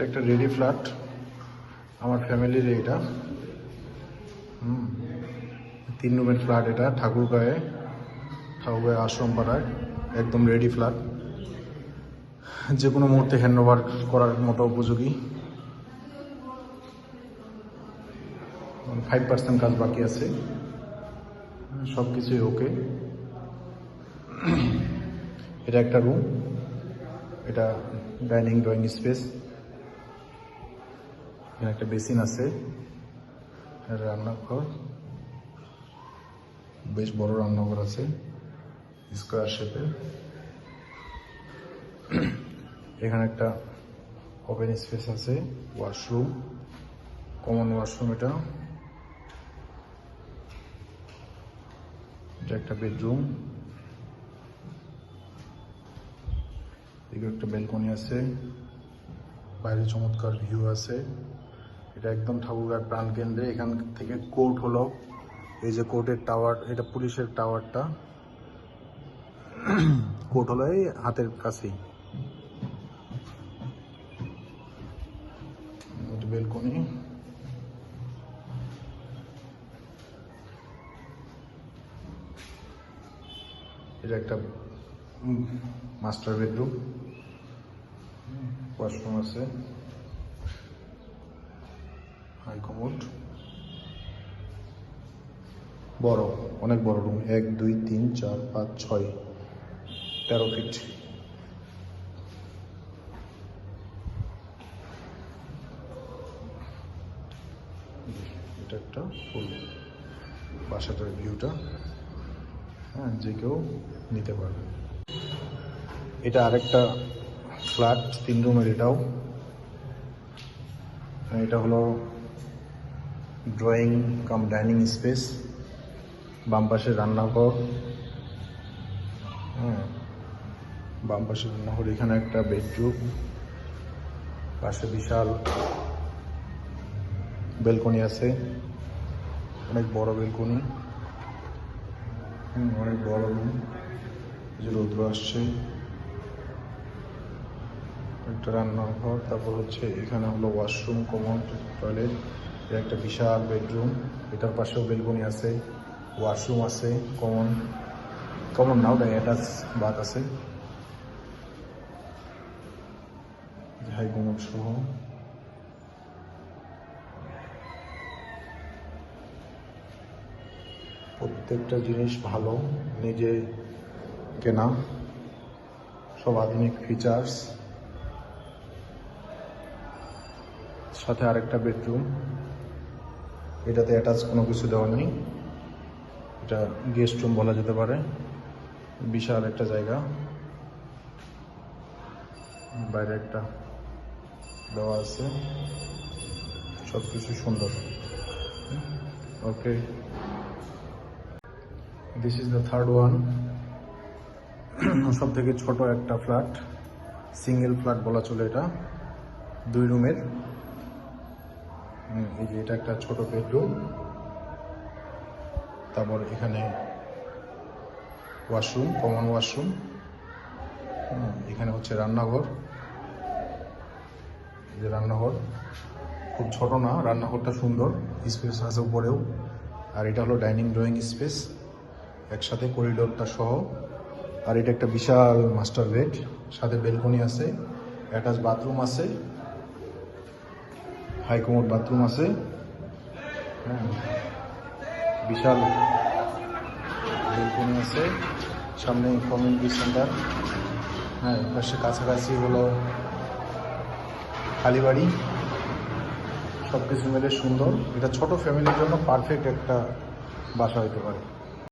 একটা ready flat আমার ফ্যামিলির, এটা 3 রুমের ফ্ল্যাট। এটা ঠাকুরগাঁয়ে আশ্রম পাড়ায় একদম রেডি ফ্ল্যাট, যে কোনো মুহূর্তে হ্যান্ড ওভার করার মতো উপযোগী। 5% কাজ বাকি আছে, সব কিছুই ওকে। এটা একটা রুম, এটা ডাইনিং ড্রয়িং স্পেস। এখানে একটা বেসিন আছে, রান্নাঘর, বেশ বড় রান্নাঘর আছে স্কোয়ার শেপের। এখানে একটা ওপেন স্পেস আছে, ওয়াশরুম, কমন ওয়াশরুম। এটা একটা বেডরুম, এদিকে একটা ব্যালকনি আছে, বাইরে চমৎকার ভিউ আছে। এটা একদম ঠাকুরগাঁও প্রাণ কেন্দ্রে। এখান থেকে কোর্ট হলো, এই যে কোর্টের টাওয়ার, এটা পুলিশের টাওয়ারটা। কোর্ট হলো এই হাতের কাছেই। ব্যালকনি, এটা একটা মাস্টার বেডরুম, ওয়াশরুম আছে, হাই কমোড, বড়, অনেক বড় রুম। 1 2 3 4 5 6 13 ফিট। এটা একটা ফুল বাসাটার ভিউটা, হ্যাঁ, যে কেউ নিতে পারবে। এটা আরেকটা ফ্ল্যাট, 3 রুমের। এটাও, এটা হলো ড্রয়িং কাম ডাইনিং স্পেস, বাম পাশে রান্নাঘর, হ্যাঁ, বাম পাশে রান্নাঘর। এখানে একটা বেডরুম, পাশে বিশাল ব্যালকনি আছে, অনেক বড় ব্যালকনি, অনেক বড় রুম, যে রৌদ্র আসছে। একটা রান্নাঘর, তারপর হচ্ছে এখানে হলো ওয়াশরুম, কমন টয়লেট। এটা একটা বিশাল বেডরুম, এটার পাশেও ব্যালকনি আছে, ওয়াশরুম আছে, কমন নাও, অ্যাটাচ বাথ আছে, হাই কমোড সহ। প্রত্যেকটা জিনিস ভালো, নিজে কেনা, সব আধুনিক ফিচার্স। সাথে আরেকটা বেডরুম, এটাতে অ্যাটাচ কোনো কিছু দেওয়া নেই, এটা গেস্ট রুম বলা যেতে পারে। বিশাল একটা জায়গা, বাইরে একটা দেওয়া আছে, সব কিছু সুন্দর। Okay, this is the third one. সব থেকে ছোট একটা ফ্ল্যাট, সিঙ্গেল ফ্ল্যাট বলা চলে। এটা 2 রুমের। এই যে এটা একটা ছোট বেডরুম, তারপর এখানে ওয়াশরুম, কমন ওয়াশরুম। এখানে হচ্ছে রান্নাঘর, এই যে রান্নাঘর, খুব ছোট না, রান্নাঘরটা সুন্দর, স্পেস আছে উপরেও। আর এটা হলো ডাইনিং ড্রয়িং স্পেস, একসাথে করিডোরটা সহ। আর এটা একটা বিশাল মাস্টার বেড, সাথে ব্যালকনি আছে, অ্যাটাচ বাথরুম আছে, হাই কমোড বাথরুম আছে, হ্যাঁ, বিশাল ব্যালকনি আছে, সামনে কমিউনিটি সেন্টার, হ্যাঁ, পাশে কাছাকাছি হলো কালীবাড়ি। সব কিছু মিলে সুন্দর। এটা ছোট ফ্যামিলির জন্য পারফেক্ট একটা বাসা হতে পারে।